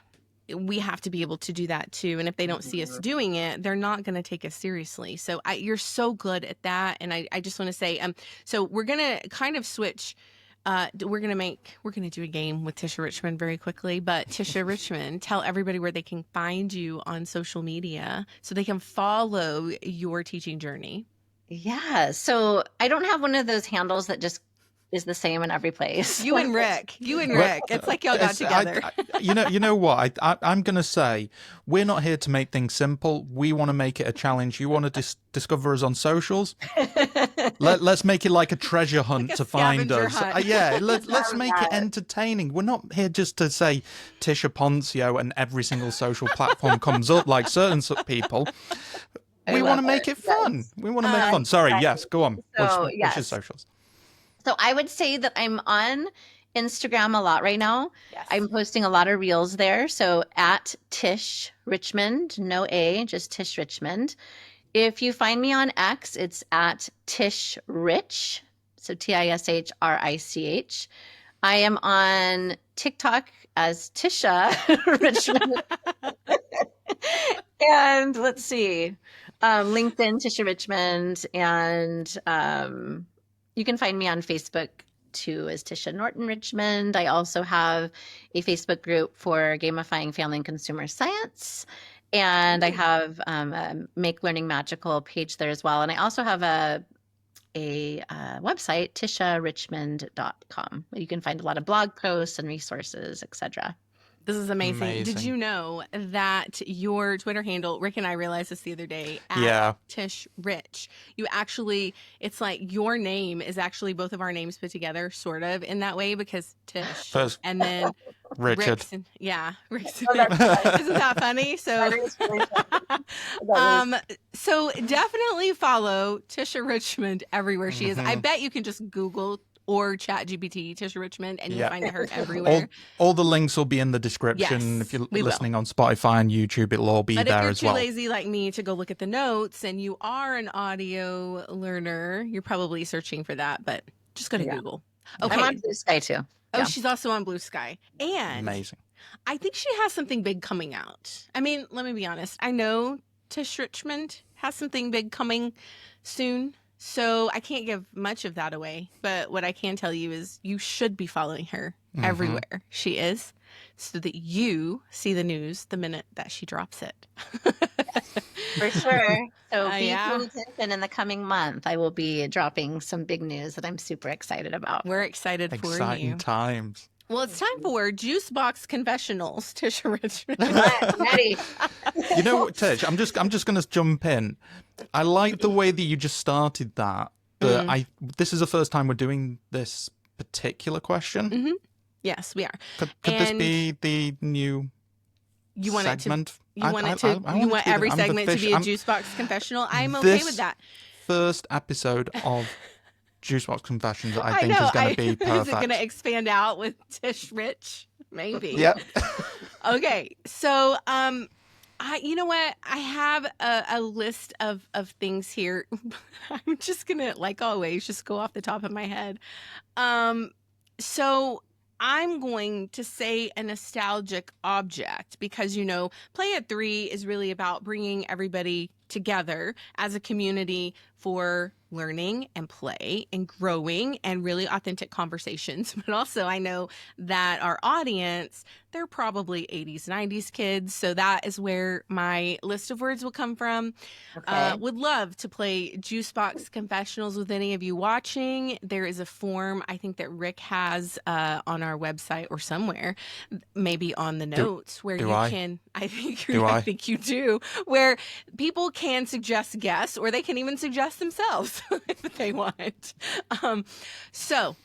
we have to be able to do that too. And if they don't see us doing it, they're not going to take us seriously. So you're so good at that. And I just want to say, so we're going to kind of switch. We're going to do a game with Tisha Richmond very quickly, but Tisha Richmond, tell everybody where they can find you on social media so they can follow your teaching journey. Yeah. So I don't have one of those handles that just is the same in every place. You and Rick. It's like y'all got together. You know what? I'm going to say we're not here to make things simple. We want to make it a challenge. You want to discover us on socials? Let's make it like a treasure hunt to find us. Let's make it entertaining. We're not here just to say Tisha Poncio and every single social platform comes up like certain people. We want to make it fun. We want to make fun. Sorry, yes, go on. What's your socials? So I would say that I'm on Instagram a lot right now. Yes. I'm posting a lot of reels there. So at Tish Richmond, no A, just Tish Richmond. If you find me on X, it's at Tish Rich. So TISHRICH. I am on TikTok as Tisha Richmond. And let's see, LinkedIn, Tisha Richmond. And you can find me on Facebook too as Tisha Norton Richmond. I also have a Facebook group for gamifying family and consumer science. And I have a Make Learning Magical page there as well. And I also have a website, tisharrichmond.com. You can find a lot of blog posts and resources, etc. This is amazing. Did you know that your Twitter handle, Rick and I realized this the other day, at Tish Rich, it's like your name is actually both of our names put together, sort of, in that way, because Tish First, and then Richard. Rick's. Isn't that funny? So, so definitely follow Tisha Richmond everywhere she is. I bet you can just Google or ChatGPT Tisha Richmond, and you'll find her everywhere. All the links will be in the description. If you're listening on Spotify and YouTube, it'll all be there as well. But if you're too lazy like me to go look at the notes, and you are an audio learner, you're probably searching for that, but just go to Google. Okay. I'm on Blue Sky too. Oh, she's also on Blue Sky. And amazing. I think she has something big coming out. I mean, let me be honest. I know Tish Richmond has something big coming soon. So I can't give much of that away, but what I can tell you is you should be following her everywhere she is so that you see the news the minute that she drops it. For sure. So be paying attention in the coming month. I will be dropping some big news that I'm super excited about. We're excited for you. Exciting times. Well, it's time for Juice Box Confessionals, Tisha Richmond. Ready. You know what, Tish? I'm just going to jump in. I like the way that you just started that this is the first time we're doing this particular question. Mm-hmm. Yes, we are. Could this be the new segment? You want every segment to be a juice box confessional? I'm okay with that. First episode of Juice Box Confessions, I think is going to be perfect. Is it going to expand out with Tish Rich? Maybe. Yep. Okay, so you know what? I have a list of things here. I'm just gonna, like always, just go off the top of my head. So I'm going to say a nostalgic object because, Play at 3 is really about bringing everybody together as a community for learning and play and growing and really authentic conversations. But also I know that our audience, they're probably 80s, 90s kids. So that is where my list of words will come from. Okay. Would love to play Juice Box Confessionals with any of you watching. There is a form I think that Rick has on our website or somewhere, maybe on the notes where you can, I think you do, where people can suggest guests or they can even suggest themselves if they want. So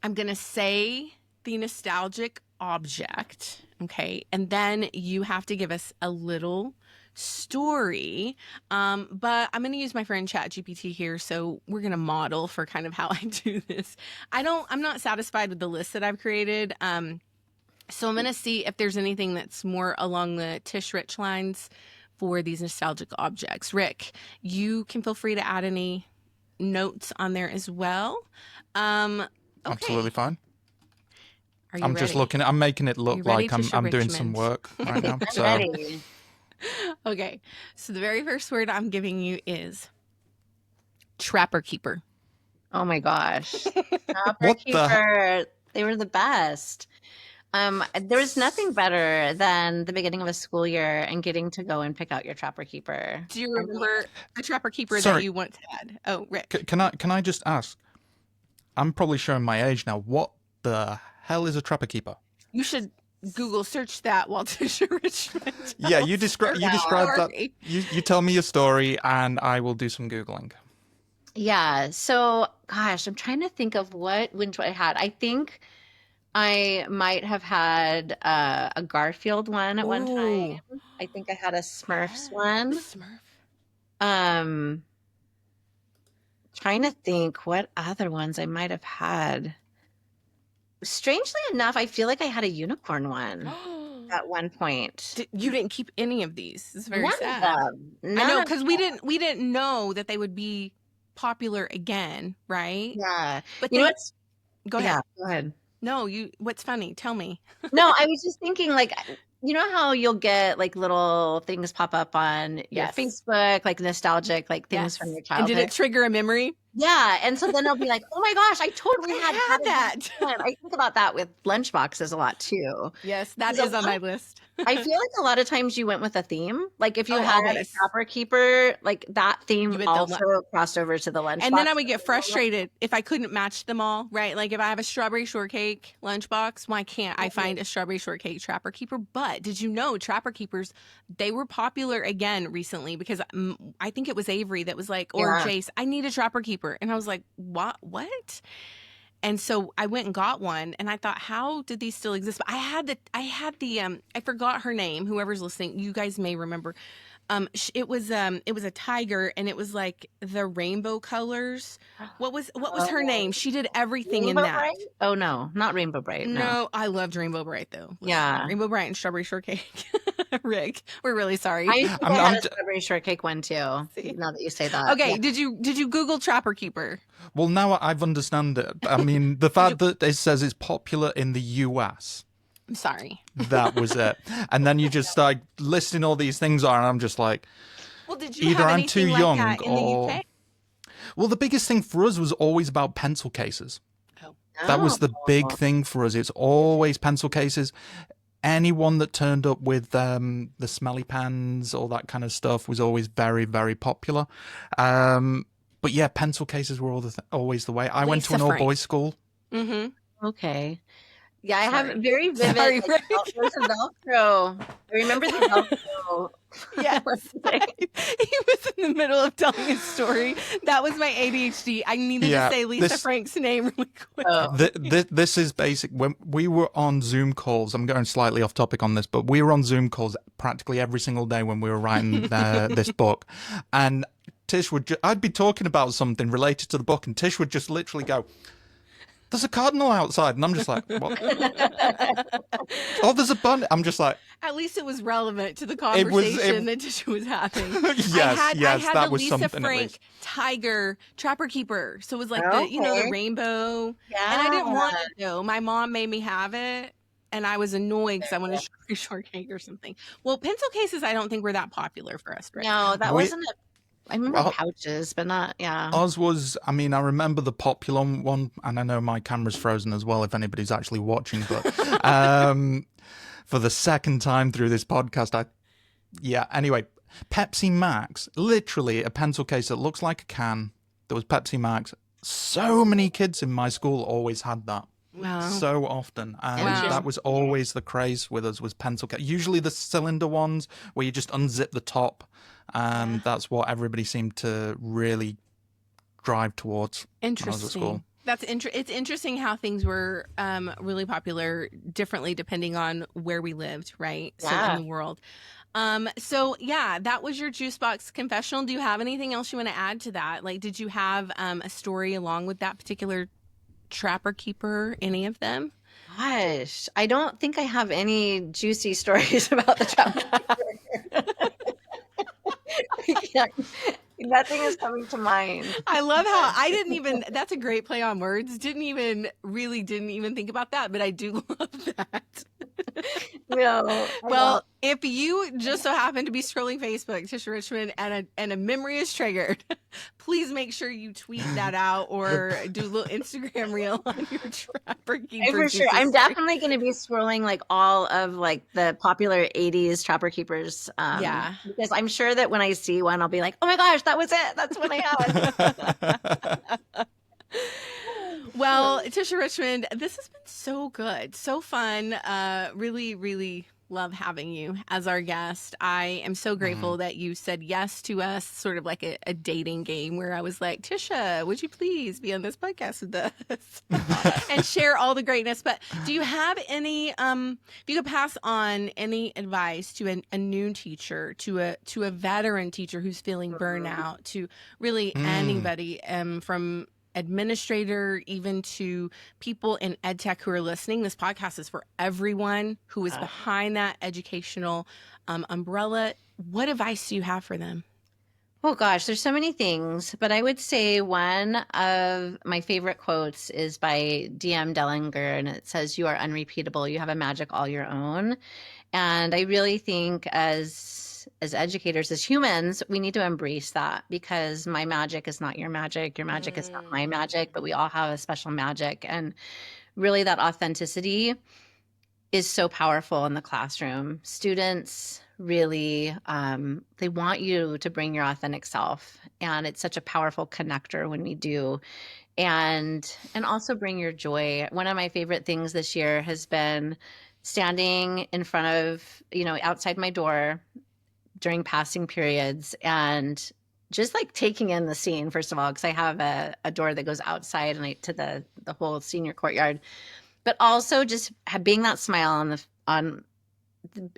I'm going to say the nostalgic object, okay? And then you have to give us a little story. But I'm going to use my friend ChatGPT here. So we're going to model for kind of how I do this. I'm not satisfied with the list that I've created. So I'm going to see if there's anything that's more along the Tish Rich lines for these nostalgic objects. Rick, you can feel free to add any notes on there as well. Okay. Absolutely fine. Are you I'm ready? Just looking. I'm making it look like Tisha I'm doing Richmond? some work right now. So Ready. Okay. So the very first word I'm giving you is Trapper Keeper. Oh my gosh. Trapper What the- Keeper. They were the best. There was nothing better than the beginning of a school year and getting to go and pick out your Trapper Keeper. Do you remember the Trapper Keeper that Sorry. you once had? Oh, Rick. Can I just ask? I'm probably showing my age now. What the hell is a trapper keeper? You should Google search that while Tisha Richmond. Yeah, you describe that. Sorry. You tell me your story, and I will do some googling. Yeah. So, gosh, I'm trying to think of which one I had. I think I might have had a Garfield one at one time. I think I had a Smurfs one. Smurf. Trying to think what other ones I might have had. Strangely enough, I feel like I had a unicorn one at one point. You didn't keep any of these. It's very None sad. of them. I None know, of because we didn't know that they would be popular again, right? Yeah. But You know they, what's go ahead. Yeah, go ahead. No, what's funny? Tell me. No, I was just thinking, like, you know how you'll get like little things pop up on your Yes. Facebook, like nostalgic, like things Yes. from your And childhood. did it trigger a memory? Yeah, and so then I'll be like, oh my gosh, I totally I had had that. I think about that with lunchboxes a lot too. Yes, that So is on my list. I feel like a lot of times you went with a theme. Like if you Oh, had a always. Trapper Keeper, like that You theme went the also crossed over to the lunchbox. And then I would get frustrated if I couldn't match them all, right? Like if I have a strawberry shortcake lunchbox, why can't I find a strawberry shortcake Trapper Keeper? But did you know Trapper Keepers, they were popular again recently because I think it was Avery that was like, or Yeah. Jace, I need a Trapper Keeper. And I was like, what? And so I went and got one and I thought, how did these still exist? But I had the I forgot her name. Whoever's listening, you guys may remember. It was a tiger and it was like the rainbow colors. What was her name? She did everything Rainbow in that. Bright? Oh no, not Rainbow Bright. No. No, I loved Rainbow Bright though. Listen, Yeah. Rainbow Bright and strawberry shortcake. Rick, we're really sorry. I think I'm- I had I'm a j- strawberry shortcake one too. See? Now that you say that. Okay, Yeah. did you Google Trapper Keeper? Well, now I've understand it. I mean, the fact that it says it's popular in the US, I'm sorry. that was it. And then you just start listing all these things on, and I'm just like, Well, did you either have I'm too anything young like that in or. the UK? Well, the biggest thing for us was always about pencil cases. Oh. That was the big Oh. thing for us. It's always pencil cases. Anyone that turned up with the smelly pans, all that kind of stuff, was always very, very popular. But yeah, pencil cases were always the way. I went to Lisa an Frank. all-boys school. Mm-hmm. Okay. Yeah, I Sorry. have very vivid. Sorry, like, Rick. there's a Velcro. I remember the Velcro. Yes. What's the thing? He was the middle of telling a story. That was my ADHD. I needed to say Lisa Frank's name really quick. This is basic. When we were on Zoom calls, I'm going slightly off topic on this, but we were on Zoom calls practically every single day when we were writing this book. And Tish I'd be talking about something related to the book, and Tish would just literally go, "There's a cardinal outside," and I'm just like, "What?" "Oh, there's a bunny." I'm just like, at least it was relevant to the conversation that Tisha was having. I had that the was Lisa something. Frank tiger trapper keeper, so it was like the rainbow. And I didn't want it though. My mom made me have it, and I was annoyed because I wanted a short cake or something. Well, pencil cases I don't think were that popular for us, right? No, that wasn't a. I remember pouches, but not, Oz was, I mean, I remember the popular one, and I know my camera's frozen as well if anybody's actually watching, but for the second time through this podcast, anyway, Pepsi Max, literally a pencil case that looks like a can. There was Pepsi Max. So many kids in my school always had that. Wow. So often, and that was always the craze with us, was pencil case. Usually the cylinder ones where you just unzip the top. That's what everybody seemed to really drive towards when I was at school. It's interesting how things were really popular differently depending on where we lived, right? So in the world. That was your juice box confessional. Do you have anything else you want to add to that? Like, did you have a story along with that particular trapper keeper? Any of them? Gosh, I don't think I have any juicy stories about the trapper keeper. Nothing is coming to mind. I love how I didn't even, that's a great play on words. Didn't even think about that, but I do love that. No. Well, if you just so happen to be scrolling Facebook, Tisha Richmond, and a memory is triggered, please make sure you tweet that out or do a little Instagram reel on your trapper keeper. For sure. I'm definitely going to be scrolling like all of like the popular 80s trapper keepers. Because I'm sure that when I see one, I'll be like, oh my gosh, that was it. That's what I had. Well, Tisha Richmond, this has been so good, so fun. Really, really love having you as our guest. I am so grateful that you said yes to us, sort of like a dating game where I was like, Tisha, would you please be on this podcast with us and share all the greatness? But do you have any, if you could pass on any advice to a new teacher, to a veteran teacher who's feeling burnout, to really anybody from administrator, even to people in ed tech who are listening, this podcast is for everyone who is behind that educational umbrella. What advice do you have for them? Oh gosh, there's so many things, but I would say one of my favorite quotes is by D.M. Dellinger, and it says, "You are unrepeatable. You have a magic all your own." And I really think as educators, as humans, we need to embrace that, because my magic is not your magic. Your magic is not my magic, but we all have a special magic. And really that authenticity is so powerful in the classroom. Students really, they want you to bring your authentic self. And it's such a powerful connector when we do. And also bring your joy. One of my favorite things this year has been standing in front of, outside my door during passing periods and just like taking in the scene, first of all, because I have a door that goes outside and to the whole senior courtyard, but also just being that smile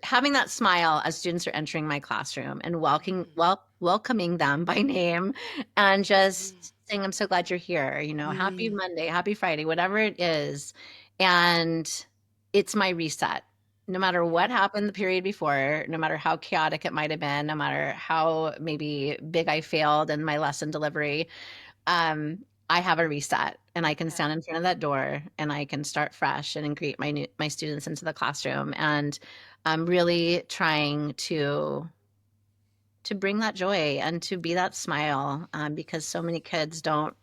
having that smile as students are entering my classroom and welcoming them by name and just saying, I'm so glad you're here, happy Monday, happy Friday, whatever it is. And it's my reset. No matter what happened the period before, no matter how chaotic it might have been, no matter how maybe big I failed in my lesson delivery, I have a reset and I can stand in front of that door and I can start fresh and greet my students into the classroom. And I'm really trying to bring that joy and to be that smile, because so many kids don't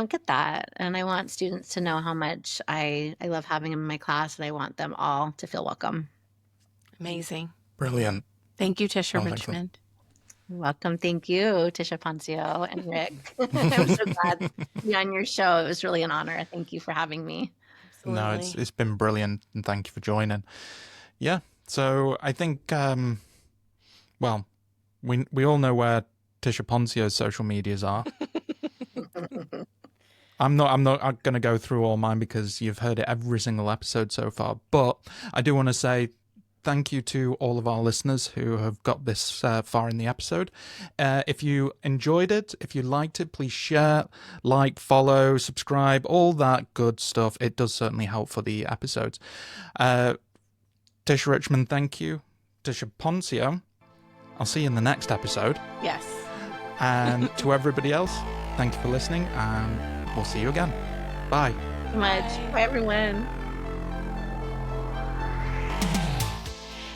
get that. And I want students to know how much I love having them in my class, and I want them all to feel welcome. Amazing. Brilliant. Thank you, Tisha Richmond. You're welcome. Thank you, Tisha Poncio and Rick. I'm so glad to be on your show. It was really an honor. Thank you for having me. Absolutely. No, it's been brilliant, and thank you for joining. Yeah. So I think, we all know where Tisha Poncio's social medias are. I'm not going to go through all mine because you've heard it every single episode so far. But I do want to say thank you to all of our listeners who have got this far in the episode. If you enjoyed it, if you liked it, please share, like, follow, subscribe, all that good stuff. It does certainly help for the episodes. Tisha Richmond, thank you. Tisha Poncio, I'll see you in the next episode. Yes. And to everybody else, thank you for listening, and we'll see you again. Bye. So much. Bye, everyone.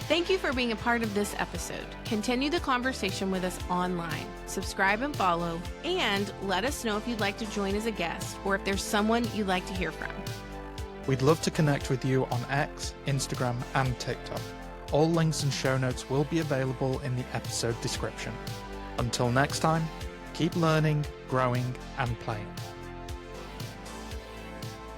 Thank you for being a part of this episode. Continue the conversation with us online. Subscribe and follow, and let us know if you'd like to join as a guest or if there's someone you'd like to hear from. We'd love to connect with you on X, Instagram, and TikTok. All links and show notes will be available in the episode description. Until next time, keep learning, growing, and playing.